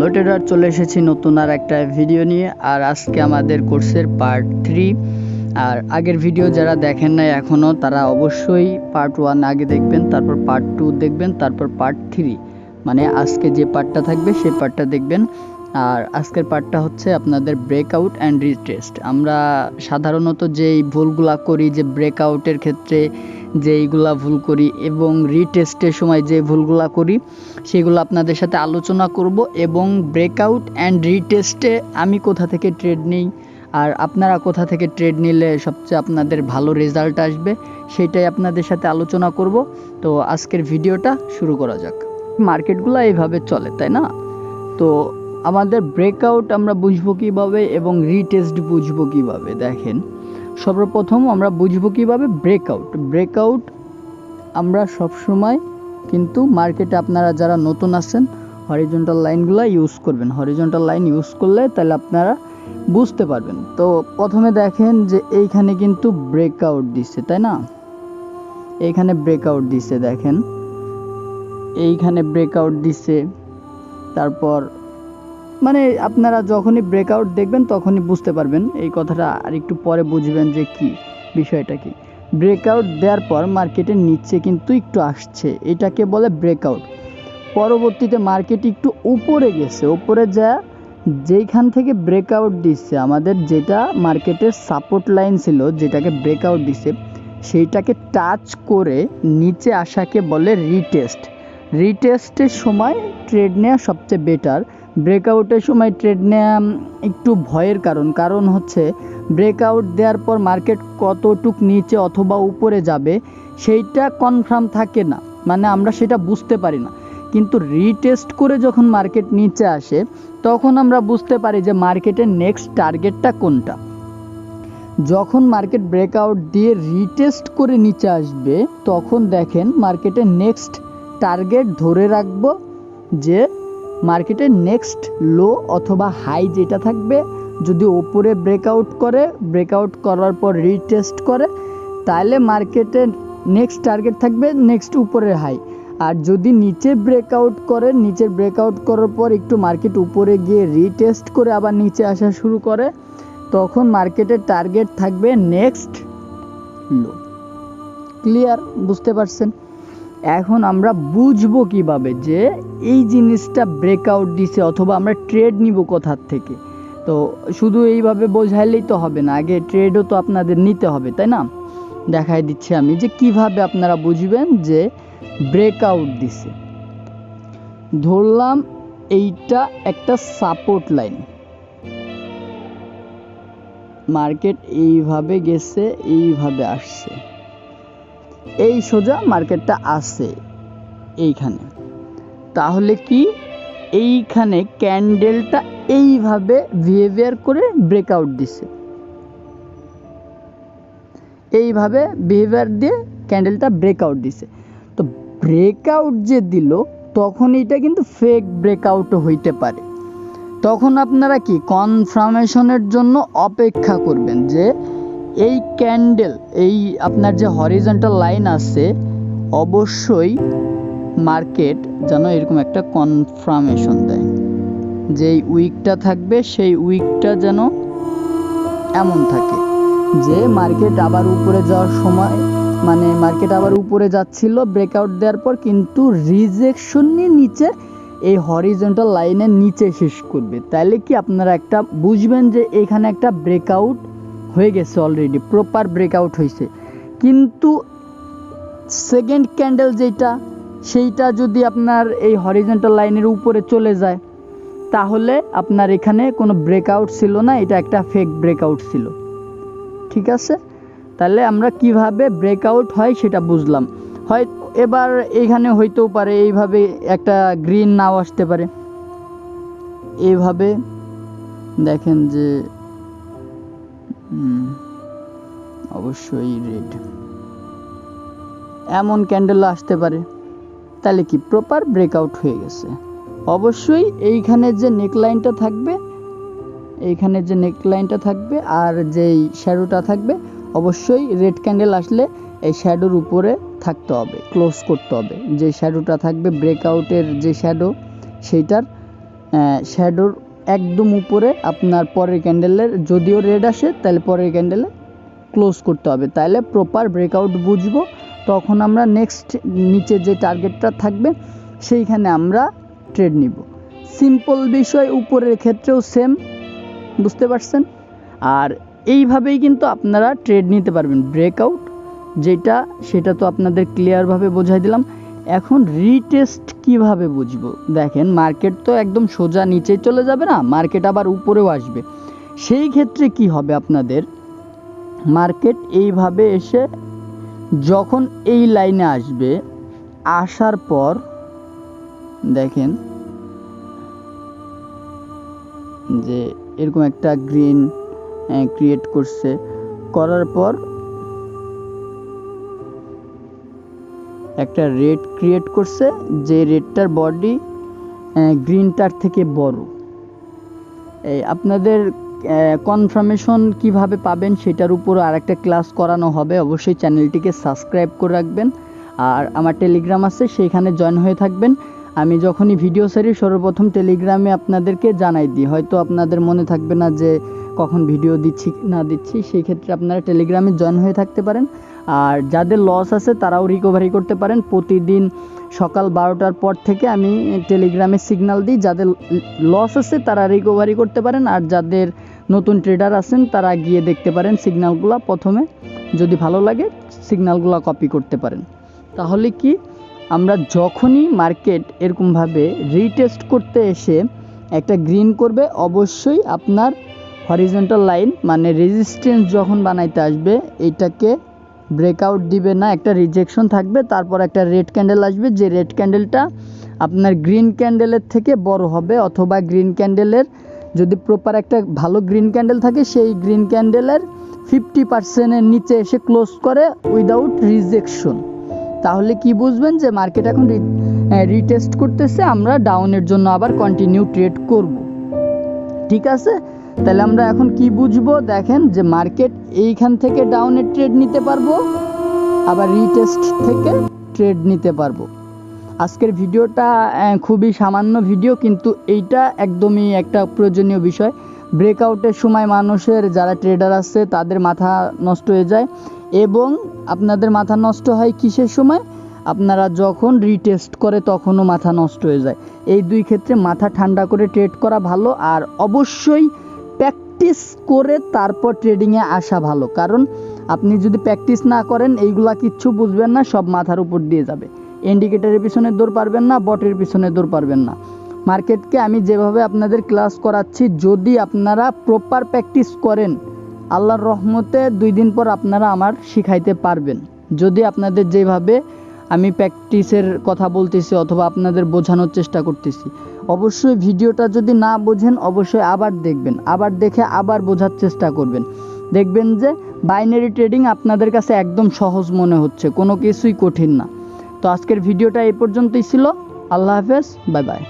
Hello tedder, চলে এসেছি নতুন আর একটা ভিডিও নিয়ে। আর আজকে আমাদের কোর্সের পার্ট 3। আর আগের ভিডিও যারা দেখেন নাই এখনও, তারা অবশ্যই পার্ট 1 আগে দেখবেন, তারপর পার্ট 2 দেখবেন, তারপর পার্ট 3, মানে আজকে যে পার্টটা থাকবে সেই পার্টটা দেখবেন। আর আজকের পার্টটা হচ্ছে আপনাদের ব্রেকআউট অ্যান্ড রিটেস্ট। আমরা সাধারণত যেই ভুলগুলা করি, যে ব্রেকআউটের ক্ষেত্রে যেইগুলা ভুল করি এবং রিটেস্টের সময় যে ভুলগুলা করি, সেগুলো আপনাদের সাথে আলোচনা করব। এবং ব্রেকআউট অ্যান্ড রিটেস্টে আমি কোথা থেকে ট্রেড নিই আর আপনারা কোথা থেকে ট্রেড নিলে সবচেয়ে আপনাদের ভালো রেজাল্ট আসবে, সেটাই আপনাদের সাথে আলোচনা করব। তো আজকের ভিডিওটা শুরু করা যাক। মার্কেটগুলো এইভাবে চলে, তাই না? তো আমাদের ব্রেকআউট আমরা বুঝবো কীভাবে এবং রিটেস্ট বুঝবো কীভাবে? দেখেন, সর্বপ্রথম আমরা বুঝবো কীভাবে ব্রেকআউট আমরা সবসময় কিন্তু মার্কেটে, আপনারা যারা নতুন আছেন, হরিজন্টাল লাইনগুলো ইউজ করবেন। হরিজন্টাল লাইন ইউজ করলে তাহলে আপনারা বুঝতে পারবেন। তো প্রথমে দেখেন যে এইখানে কিন্তু ব্রেকআউট দিচ্ছে, তাই না? এইখানে ব্রেকআউট দিচ্ছে, দেখেন এইখানে ব্রেকআউট দিচ্ছে। তারপর মানে আপনারা যখনই ব্রেকআউট দেখবেন তখনই বুঝতে পারবেন। এই কথাটা আর একটু পরে বুঝবেন যে কি বিষয়টা কি। ব্রেকআউট দেওয়ার পর মার্কেটের নিচে কিন্তু একটু আসছে, এটাকে বলে ব্রেকআউট। পরবর্তীতে মার্কেট একটু উপরে গেছে, উপরে যা যেইখান থেকে ব্রেকআউট দিচ্ছে, আমাদের যেটা মার্কেটের সাপোর্ট লাইন ছিল, যেটাকে ব্রেকআউট দিচ্ছে, সেইটাকে টাচ করে নিচে আসাকে বলে রিটেস্টের সময় ট্রেড নেওয়া সবচেয়ে বেটার। ব্রেকআউটের সময় ট্রেড নেওয়া একটু ভয়ের কারণ হচ্ছে ব্রেকআউট দেওয়ার পর মার্কেট কতটুক নিচে অথবা উপরে যাবে সেইটা কনফার্ম থাকে না, মানে আমরা সেটা বুঝতে পারি না। কিন্তু রিটেস্ট করে যখন মার্কেট নিচে আসে তখন আমরা বুঝতে পারি যে মার্কেটের নেক্সট টার্গেটটা কোনটা। যখন মার্কেট ব্রেকআউট দিয়ে রিটেস্ট করে নিচে আসবে তখন দেখেন মার্কেটের নেক্সট টার্গেট ধরে রাখবো যে মার্কেটের নেক্সট লো অথবা হাই যেটা থাকবে, যদি ওপরে ব্রেকআউট করার পর রিটেস্ট করে, তাহলে মার্কেটের নেক্সট টার্গেট থাকবে নেক্সট উপরের হাই। আর যদি নিচে ব্রেকআউট করার পর একটু মার্কেট উপরে গিয়ে রিটেস্ট করে আবার নিচে আসা শুরু করে, তখন মার্কেটের টার্গেট থাকবে নেক্সট লো। ক্লিয়ার? বুঝতে পারছেন? এখন আমরা বুঝবো কিভাবে যে এই জিনিসটা ব্রেকআউট দিছে অথবা আমরা ট্রেড নিব কোথার থেকে। তো শুধু এইভাবে বোঝাইলেই তো হবে না, আগে ট্রেডও তো আপনাদের নিতে হবে, তাই না? দেখাই দিচ্ছি আমি যে কিভাবে আপনারা বুঝবেন যে ব্রেকআউট দিছে। ধরলাম এইটা একটা সাপোর্ট লাইন, মার্কেট এইভাবে গেছে, এইভাবে আসছে, এই সোজা মার্কেটটা আসে এইখানে। তাহলে কি এইখানে ক্যান্ডেলটা এইভাবে বিহেভিয়ার করে ব্রেকআউট দিছে, এইভাবে বিহেভিয়ার দিয়ে ক্যান্ডেলটা ব্রেকআউট দিছে। তো ব্রেকআউট যে দিল তখন এটা কিন্তু ফেক ব্রেকআউটও হইতে পারে। তখন আপনারা কি কনফার্মেশনের জন্য অপেক্ষা করবেন যে এই ক্যান্ডেল, এই আপনার যে হরিজন্টাল লাইন আছে, অবশ্যই মার্কেট যেন এরকম একটা কনফার্মেশন দেয়, যেই উইকটা থাকবে সেই উইকটা যেন এমন থাকে যে মার্কেট আবার উপরে যাওয়ার সময়, মানে মার্কেট আবার উপরে যাচ্ছিল ব্রেকআউট দেওয়ার পর, কিন্তু রিজেকশন নিয়ে নিচে এই হরিজন্টাল লাইনের নিচে শেষ করবে। তাহলে কি আপনারা একটা বুঝবেন যে এখানে একটা ব্রেকআউট হয়ে গেছে, অলরেডি প্রপার ব্রেকআউট হয়েছে। কিন্তু সেকেন্ড ক্যান্ডেল যেটা, সেইটা যদি আপনার এই হরিজন্টাল লাইনের উপরে চলে যায়, তাহলে আপনার এখানে কোনো ব্রেকআউট ছিল না, এটা একটা ফেক ব্রেকআউট ছিল। ঠিক আছে? তাহলে আমরা কিভাবে ব্রেকআউট হয় সেটা বুঝলাম। হয় এবার এইখানে হইতেও পারে এইভাবে একটা গ্রিন নাও আসতে পারে, এইভাবে দেখেন যে অবশ্যই রেড, এমন ক্যান্ডেল আসতে পারে। তাহলে কি প্রপার ব্রেকআউট হয়ে গেছে। অবশ্যই এইখানে যে নেকলাইনটা থাকবে, আর যেই শ্যাডোটা থাকবে, অবশ্যই রেড ক্যান্ডেল আসলে এই শ্যাডোর উপরে থাকতে হবে, ক্লোজ করতে হবে। যে শ্যাডোটা থাকবে ব্রেকআউটের যে শ্যাডো, সেইটার শ্যাডোর একদম উপরে আপনার পরের ক্যান্ডেলের যদিও রেড আসে তাহলে পরের ক্যান্ডেলে ক্লোজ করতে হবে, তাহলে প্রপার ব্রেকআউট বুঝবো। তখন আমরা নেক্সট নিচে যে টার্গেটটা থাকবে সেইখানে আমরা ট্রেড নিব। সিম্পল বিষয়, উপরের ক্ষেত্রেও সেম, বুঝতে পারছেন? আর এইভাবেই কিন্তু আপনারা ট্রেড নিতে পারবেন। ব্রেকআউট যেটা সেটা তো আপনাদের ক্লিয়ারভাবে বোঝাই দিলাম। এখন রিটেস্ট কিভাবে বুঝবো? দেখেন, মার্কেট তো একদম সোজা নিচে চলে যাবে না, মার্কেট আবার উপরেও আসবে। সেই ক্ষেত্রে কি হবে আপনাদের, মার্কেট এইভাবে এসে যখন এই লাইনে আসবে, আসার পর দেখেন যে এরকম একটা গ্রিন ক্রিয়েট করছে, করার পর একটা রেড ক্রিয়েট করছে, যে রেডটার বডি গ্রিনটার থেকে বড়। এই আপনাদের কনফার্মেশন কিভাবে পাবেন সেটার উপর আরেকটা ক্লাস করানো হবে, অবশ্যই চ্যানেলটিকে সাবস্ক্রাইব করে রাখবেন। আর আমার টেলিগ্রাম আছে, সেইখানে জয়েন হয়ে থাকবেন। আমি যখনই ভিডিও ছাড়ি সর্বপ্রথম টেলিগ্রামে আপনাদেরকে জানাই দিই, হয়তো আপনাদের মনে থাকবে না যে কখন ভিডিও দিচ্ছি না দিচ্ছি, সেই ক্ষেত্রে আপনারা টেলিগ্রামে জয়েন হয়ে থাকতে পারেন। আর যাদের লস আছে তারাও রিকভারি করতে পারেন। প্রতিদিন সকাল 12টার পর থেকে আমি টেলিগ্রামে সিগন্যাল দিই, যাদের লস আছে তারা রিকভারি করতে পারেন। আর যাদের নতুন ট্রেডার আছেন তারা গিয়ে দেখতে পারেন সিগন্যালগুলো, প্রথমে যদি ভালো লাগে সিগন্যালগুলো কপি করতে পারেন। তাহলে কি, আমরা যখনই মার্কেট এরকমভাবে রিটেস্ট করতে এসে একটা গ্রিন করবে, অবশ্যই আপনার হরিজন্টাল লাইন মানে রেজিস্ট্যান্স যখন বানাইতে আসবে এইটাকে ব্রেকআউট দিবে না, একটা রিজেকশন থাকবে, তারপর একটা রেড ক্যান্ডেল আসবে, যে রেড ক্যান্ডেলটা আপনার গ্রিন ক্যান্ডেলের থেকে বড় হবে, অথবা গ্রিন ক্যান্ডেলের যদি প্রপার একটা ভালো গ্রিন ক্যান্ডেল থাকে সেই গ্রিন ক্যান্ডেলের 50%-এর নিচে এসে ক্লোজ করে উইদাউট রিজেকশন। তাহলে কি বুঝবেন যে মার্কেট এখন রিটেস্ট করতেছে, আমরা ডাউনের জন্য আবার কন্টিনিউ ট্রেড করব। ঠিক আছে, তাহলে আমরা এখন কি বুঝবো? দেখেন যে মার্কেট এইখান থেকে ডাউনের ট্রেড নিতে পারবো, আবার রিটেস্ট থেকে ট্রেড নিতে পারবো। আজকের ভিডিওটা খুবই সামান্য ভিডিও, কিন্তু এইটা একদমই একটা প্রয়োজনীয় বিষয়। ব্রেকআউটের সময় মানুষের যারা ট্রেডার আছে তাদের মাথা নষ্ট হয়ে যায়, এবং আপনাদের মাথা নষ্ট হয় কিসের সময়? আপনারা যখন রিটেস্ট করে তখনও মাথা নষ্ট হয়ে যায়। এই দুই ক্ষেত্রে মাথা ঠান্ডা করে ট্রেড করা ভালো, আর অবশ্যই প্র্যাকটিস করে তারপর ট্রেডিংয়ে আসা ভালো। কারণ আপনি যদি প্র্যাকটিস না করেন এইগুলা কিচ্ছু বুঝবেন না, সব মাথার উপর দিয়ে যাবে। ইন্ডিকেটরের পিছনে দৌড় পারবেন না, বটের পিছনে দৌড় পারবেন না। মার্কেটকে আমি যেভাবে আপনাদের ক্লাস করাচ্ছি, যদি আপনারা প্রপার প্র্যাকটিস করেন, আল্লাহর রহমতে 2 দিন পর আপনারা আমার শিখাইতে পারবেন। যদি আপনাদের যেভাবে আমি প্র্যাকটিসের কথা বলতেছি অথবা আপনাদের বোঝানোর চেষ্টা করতেছি, অবশ্যই ভিডিওটা যদি না বোঝেন অবশ্যই আবার দেখবেন, আবার দেখে আবার বোঝার চেষ্টা করবেন। দেখবেন যে বাইনারি ট্রেডিং আপনাদের কাছে একদম সহজ মনে হচ্ছে, কোনো কিছুই কঠিন না। তো আজকের ভিডিওটা এই পর্যন্তই ছিল। আল্লাহ হাফেজ, বাই বাই।